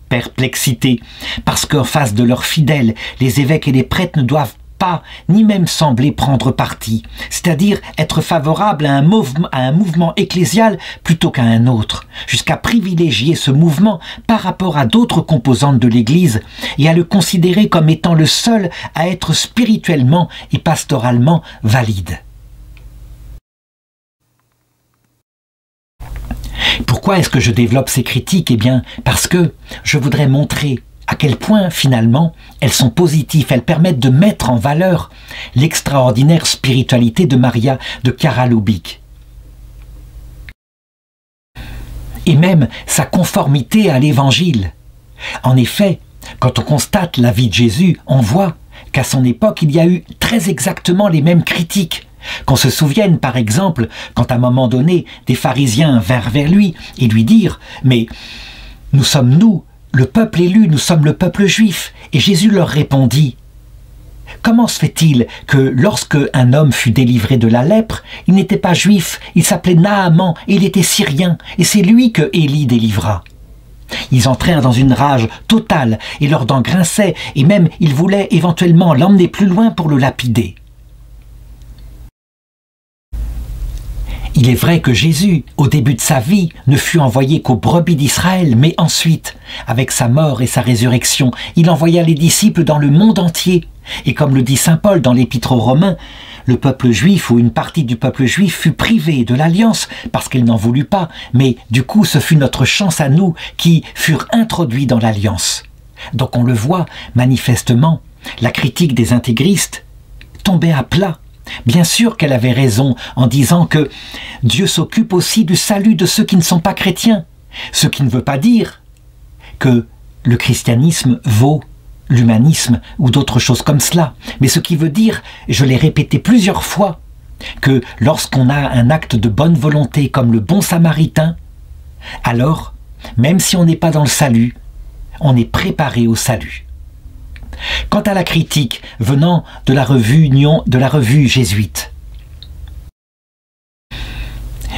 Speaker 1: perplexité, parce qu'en face de leurs fidèles, les évêques et les prêtres ne doivent pas, ni même sembler prendre parti, c'est-à-dire être favorable à un mouvement ecclésial plutôt qu'à un autre, jusqu'à privilégier ce mouvement par rapport à d'autres composantes de l'Église et à le considérer comme étant le seul à être spirituellement et pastoralement valide. Pourquoi est-ce que je développe ces critiques? Eh bien, parce que je voudrais montrer à quel point, finalement, elles sont positives, elles permettent de mettre en valeur l'extraordinaire spiritualité de Maria de Chiara Lubich. Et même sa conformité à l'Évangile. En effet, quand on constate la vie de Jésus, on voit qu'à son époque, il y a eu très exactement les mêmes critiques. Qu'on se souvienne, par exemple, quand à un moment donné, des pharisiens vinrent vers lui et lui dirent « Mais nous sommes nous, le peuple élu, nous sommes le peuple juif. » Et Jésus leur répondit « Comment se fait-il que lorsque un homme fut délivré de la lèpre, il n'était pas juif, il s'appelait Naaman et il était syrien, et c'est lui que Élie délivra ?» Ils entrèrent dans une rage totale et leurs dents grinçaient et même ils voulaient éventuellement l'emmener plus loin pour le lapider. Il est vrai que Jésus, au début de sa vie, ne fut envoyé qu'aux brebis d'Israël, mais ensuite, avec sa mort et sa résurrection, il envoya les disciples dans le monde entier. Et comme le dit saint Paul dans l'Épître aux Romains, le peuple juif ou une partie du peuple juif fut privé de l'alliance parce qu'elle n'en voulut pas, mais du coup ce fut notre chance à nous qui furent introduits dans l'alliance. Donc on le voit manifestement, la critique des intégristes tombait à plat. Bien sûr qu'elle avait raison en disant que Dieu s'occupe aussi du salut de ceux qui ne sont pas chrétiens, ce qui ne veut pas dire que le christianisme vaut l'humanisme ou d'autres choses comme cela, mais ce qui veut dire, je l'ai répété plusieurs fois, que lorsqu'on a un acte de bonne volonté comme le bon samaritain, alors, même si on n'est pas dans le salut, on est préparé au salut. Quant à la critique venant de la revue jésuite,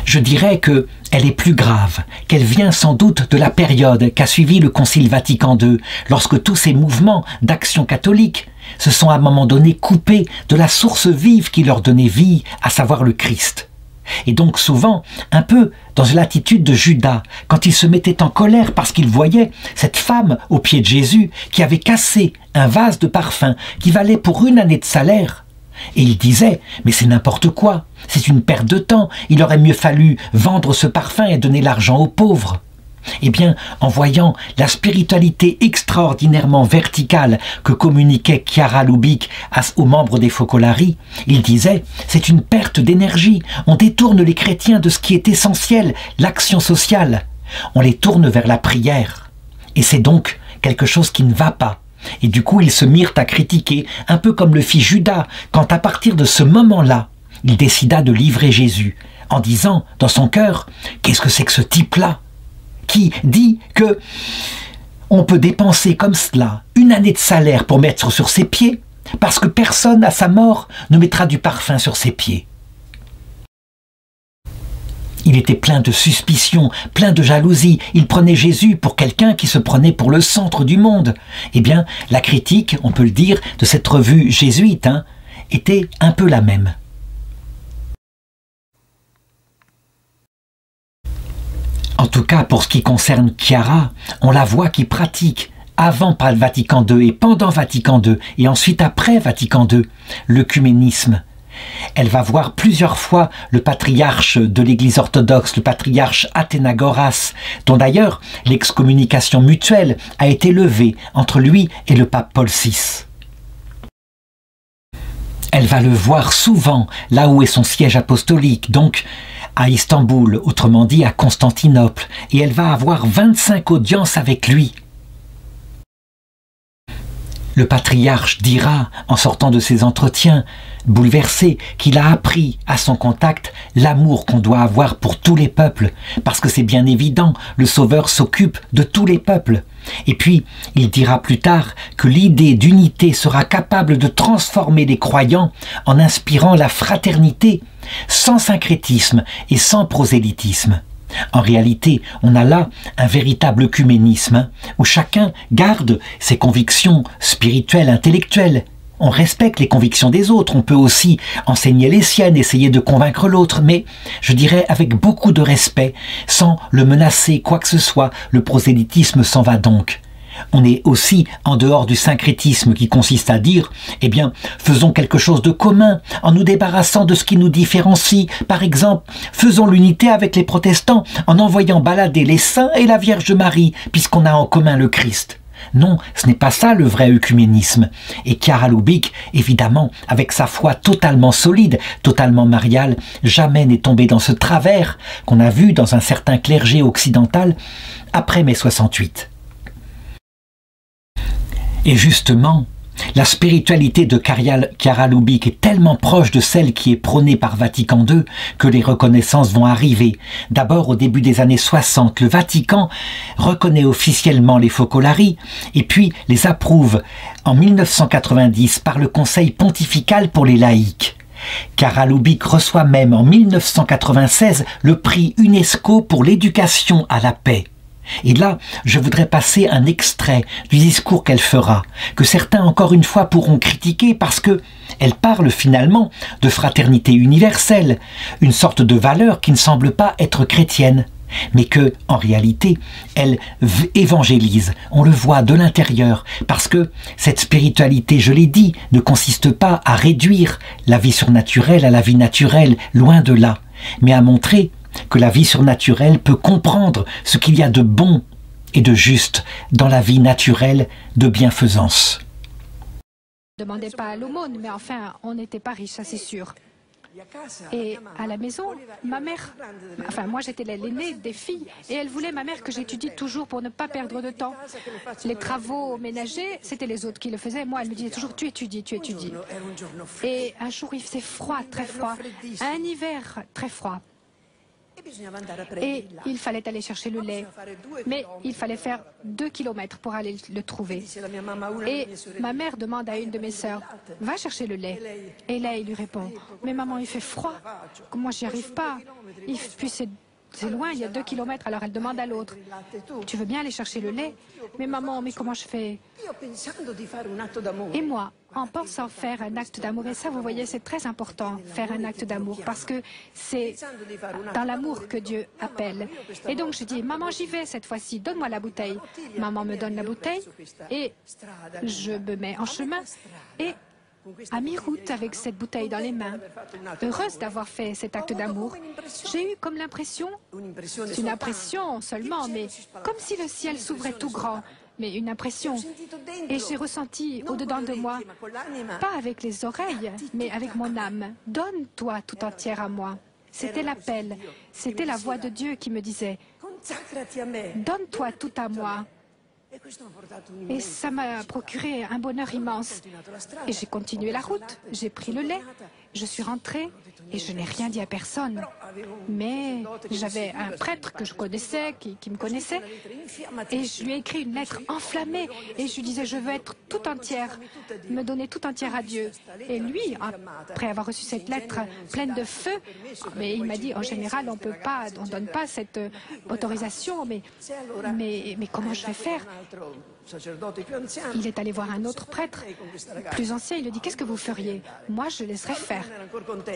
Speaker 1: je dirais qu'elle est plus grave, qu'elle vient sans doute de la période qu'a suivi le Concile Vatican II, lorsque tous ces mouvements d'action catholique se sont à un moment donné coupés de la source vive qui leur donnait vie, à savoir le Christ. Et donc souvent, un peu dans l'attitude de Judas, quand il se mettait en colère parce qu'il voyait cette femme au pied de Jésus qui avait cassé un vase de parfum qui valait pour 1 année de salaire. Et il disait, mais c'est n'importe quoi, c'est une perte de temps, il aurait mieux fallu vendre ce parfum et donner l'argent aux pauvres. Eh bien, en voyant la spiritualité extraordinairement verticale que communiquait Chiara Lubich aux membres des Focolari, il disait « c'est une perte d'énergie, on détourne les chrétiens de ce qui est essentiel, l'action sociale, on les tourne vers la prière. Et c'est donc quelque chose qui ne va pas. » Et du coup, ils se mirent à critiquer, un peu comme le fit Judas, quand à partir de ce moment-là, il décida de livrer Jésus, en disant dans son cœur « qu'est-ce que c'est que ce type-là ?» qui dit que on peut dépenser comme cela 1 année de salaire pour mettre sur ses pieds, parce que personne à sa mort ne mettra du parfum sur ses pieds. Il était plein de suspicion, plein de jalousie. Il prenait Jésus pour quelqu'un qui se prenait pour le centre du monde. Eh bien, la critique, on peut le dire, de cette revue jésuite, était un peu la même. En tout cas, pour ce qui concerne Chiara, on la voit qui pratique, avant par le Vatican II et pendant Vatican II, et ensuite après Vatican II, l'œcuménisme. Elle va voir plusieurs fois le patriarche de l'Église orthodoxe, le patriarche Athénagoras, dont d'ailleurs l'excommunication mutuelle a été levée entre lui et le pape Paul VI. Elle va le voir souvent là où est son siège apostolique, donc à Istanbul, autrement dit à Constantinople, et elle va avoir 25 audiences avec lui. Le patriarche dira, en sortant de ses entretiens, bouleversé, qu'il a appris à son contact l'amour qu'on doit avoir pour tous les peuples, parce que c'est bien évident, le Sauveur s'occupe de tous les peuples. Et puis, il dira plus tard que l'idée d'unité sera capable de transformer les croyants en inspirant la fraternité, sans syncrétisme et sans prosélytisme. En réalité, on a là un véritable œcuménisme, où chacun garde ses convictions spirituelles, intellectuelles. On respecte les convictions des autres, on peut aussi enseigner les siennes, essayer de convaincre l'autre, mais je dirais avec beaucoup de respect, sans le menacer quoi que ce soit. Le prosélytisme s'en va donc. On est aussi en dehors du syncrétisme qui consiste à dire, eh bien, faisons quelque chose de commun en nous débarrassant de ce qui nous différencie. Par exemple, faisons l'unité avec les protestants en envoyant balader les saints et la Vierge Marie, puisqu'on a en commun le Christ. Non, ce n'est pas ça le vrai œcuménisme. Et Chiara Lubich, évidemment, avec sa foi totalement solide, totalement mariale, jamais n'est tombée dans ce travers qu'on a vu dans un certain clergé occidental après mai 68. Et justement, la spiritualité de Chiara Lubich est tellement proche de celle qui est prônée par Vatican II que les reconnaissances vont arriver. D'abord, au début des années 60, le Vatican reconnaît officiellement les focolari et puis les approuve en 1990 par le Conseil pontifical pour les laïcs. Chiara Lubich reçoit même en 1996 le prix UNESCO pour l'éducation à la paix. Et là, je voudrais passer un extrait du discours qu'elle fera, que certains encore une fois pourront critiquer parce que elle parle finalement de fraternité universelle, une sorte de valeur qui ne semble pas être chrétienne, mais que, en réalité, elle évangélise, on le voit de l'intérieur, parce que cette spiritualité, je l'ai dit, ne consiste pas à réduire la vie surnaturelle à la vie naturelle, loin de là, mais à montrer que la vie surnaturelle peut comprendre ce qu'il y a de bon et de juste dans la vie naturelle de bienfaisance.
Speaker 3: On ne demandait pas l'aumône, mais enfin, on n'était pas riche, ça c'est sûr. Et à la maison, ma mère, enfin moi j'étais l'aînée des filles, et elle voulait, ma mère, que j'étudie toujours pour ne pas perdre de temps. Les travaux ménagers, c'était les autres qui le faisaient. Moi, elle me disait toujours, tu étudies, tu étudies. Et un jour, il faisait froid, très froid, un hiver très froid. Et il fallait aller chercher le lait, mais il fallait faire 2 kilomètres pour aller le trouver. Et ma mère demande à une de mes sœurs, va chercher le lait. Et là, il lui répond, mais maman, il fait froid, moi j'y arrive pas. Et puis c'est loin, il y a 2 kilomètres, alors elle demande à l'autre, tu veux bien aller chercher le lait? Mais maman, mais comment je fais? Et moi, en pensant faire un acte d'amour, et ça vous voyez c'est très important, faire un acte d'amour, parce que c'est dans l'amour que Dieu appelle. Et donc je dis, maman j'y vais cette fois-ci, donne-moi la bouteille. Maman me donne la bouteille et je me mets en chemin et à mi-route avec cette bouteille dans les mains, heureuse d'avoir fait cet acte d'amour, j'ai eu comme l'impression, c'est une impression seulement, mais comme si le ciel s'ouvrait tout grand, mais une impression. Et j'ai ressenti au-dedans de moi, pas avec les oreilles, mais avec mon âme, donne-toi tout entière à moi. C'était l'appel, c'était la voix de Dieu qui me disait, donne-toi tout à moi. Et ça m'a procuré un bonheur immense. Et j'ai continué la route, j'ai pris le lait, je suis rentrée et je n'ai rien dit à personne. Mais j'avais un prêtre que je connaissais, qui me connaissait, et je lui ai écrit une lettre enflammée et je lui disais je veux être tout entière, me donner tout entière à Dieu. Et lui, après avoir reçu cette lettre pleine de feu, mais il m'a dit en général on ne donne pas cette autorisation, mais comment je vais faire? Il est allé voir un autre prêtre, plus ancien, il lui dit, qu'est-ce que vous feriez? Moi, je laisserais faire.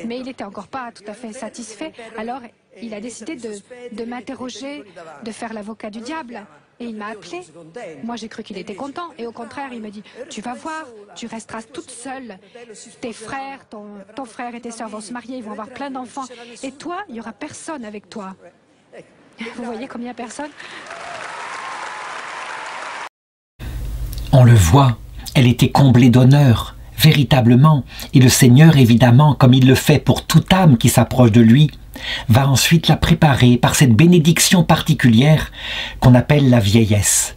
Speaker 3: Mais il n'était encore pas tout à fait satisfait, alors il a décidé de m'interroger, de faire l'avocat du diable. Et il m'a appelé. Moi, j'ai cru qu'il était content. Et au contraire, il me dit, tu vas voir, tu resteras toute seule. Tes frères, ton frère et tes sœurs vont se marier, ils vont avoir plein d'enfants. Et toi, il n'y aura personne avec toi. Vous voyez combien personne?
Speaker 1: On le voit, elle était comblée d'honneur, véritablement, et le Seigneur, évidemment, comme il le fait pour toute âme qui s'approche de lui, va ensuite la préparer par cette bénédiction particulière qu'on appelle la vieillesse.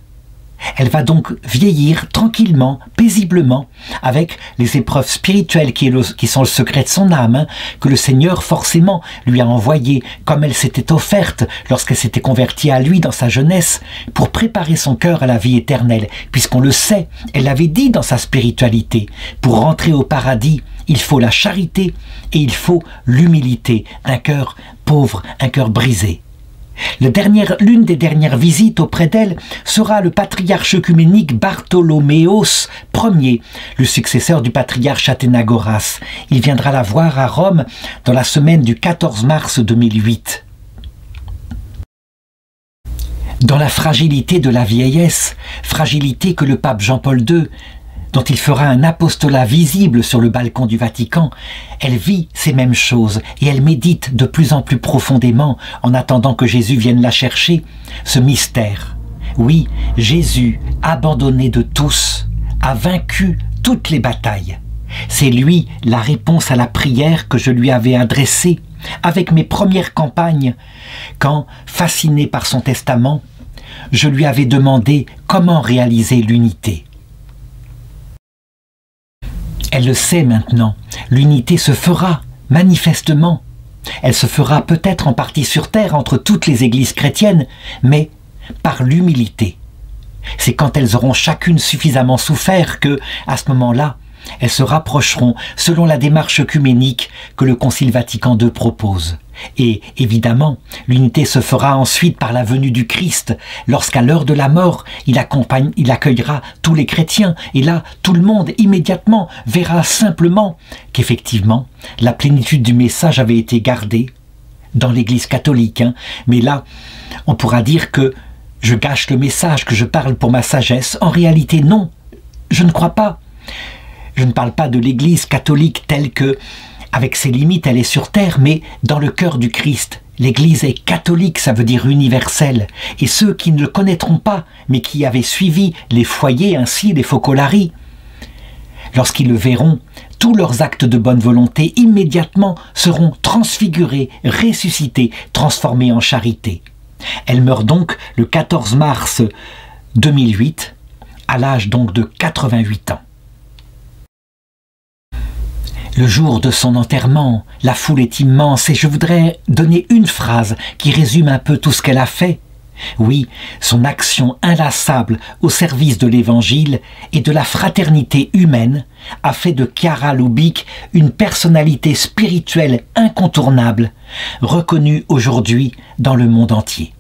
Speaker 1: Elle va donc vieillir tranquillement, paisiblement, avec les épreuves spirituelles qui sont le secret de son âme, que le Seigneur forcément lui a envoyé, comme elle s'était offerte lorsqu'elle s'était convertie à lui dans sa jeunesse, pour préparer son cœur à la vie éternelle, puisqu'on le sait, elle l'avait dit dans sa spiritualité, pour rentrer au paradis, il faut la charité et il faut l'humilité d'un cœur pauvre, un cœur brisé. L'une des dernières visites auprès d'elle sera le patriarche œcuménique Bartholoméos Ier, le successeur du patriarche Athénagoras. Il viendra la voir à Rome dans la semaine du 14 mars 2008. Dans la fragilité de la vieillesse, fragilité que le pape Jean-Paul II, dont il fera un apostolat visible sur le balcon du Vatican, elle vit ces mêmes choses et elle médite de plus en plus profondément, en attendant que Jésus vienne la chercher, ce mystère. Oui, Jésus, abandonné de tous, a vaincu toutes les batailles. C'est lui la réponse à la prière que je lui avais adressée avec mes premières campagnes, quand, fasciné par son testament, je lui avais demandé comment réaliser l'unité. Elle le sait maintenant, l'unité se fera, manifestement. Elle se fera peut-être en partie sur terre entre toutes les églises chrétiennes, mais par l'humilité. C'est quand elles auront chacune suffisamment souffert que, à ce moment-là, elles se rapprocheront selon la démarche œcuménique que le Concile Vatican II propose. Et évidemment, l'unité se fera ensuite par la venue du Christ, lorsqu'à l'heure de la mort, il accueillera tous les chrétiens, et là, tout le monde immédiatement verra simplement qu'effectivement, la plénitude du message avait été gardée dans l'Église catholique. Mais là, on pourra dire que je gâche le message, que je parle pour ma sagesse. En réalité, non, je ne crois pas. Je ne parle pas de l'Église catholique telle que, avec ses limites, elle est sur terre, mais dans le cœur du Christ. L'Église est catholique, ça veut dire universelle. Et ceux qui ne le connaîtront pas, mais qui avaient suivi les foyers, ainsi les focolari, lorsqu'ils le verront, tous leurs actes de bonne volonté immédiatement seront transfigurés, ressuscités, transformés en charité. Elle meurt donc le 14 mars 2008, à l'âge donc de 88 ans. Le jour de son enterrement, la foule est immense et je voudrais donner une phrase qui résume un peu tout ce qu'elle a fait. Oui, son action inlassable au service de l'Évangile et de la fraternité humaine a fait de Chiara Lubich une personnalité spirituelle incontournable, reconnue aujourd'hui dans le monde entier.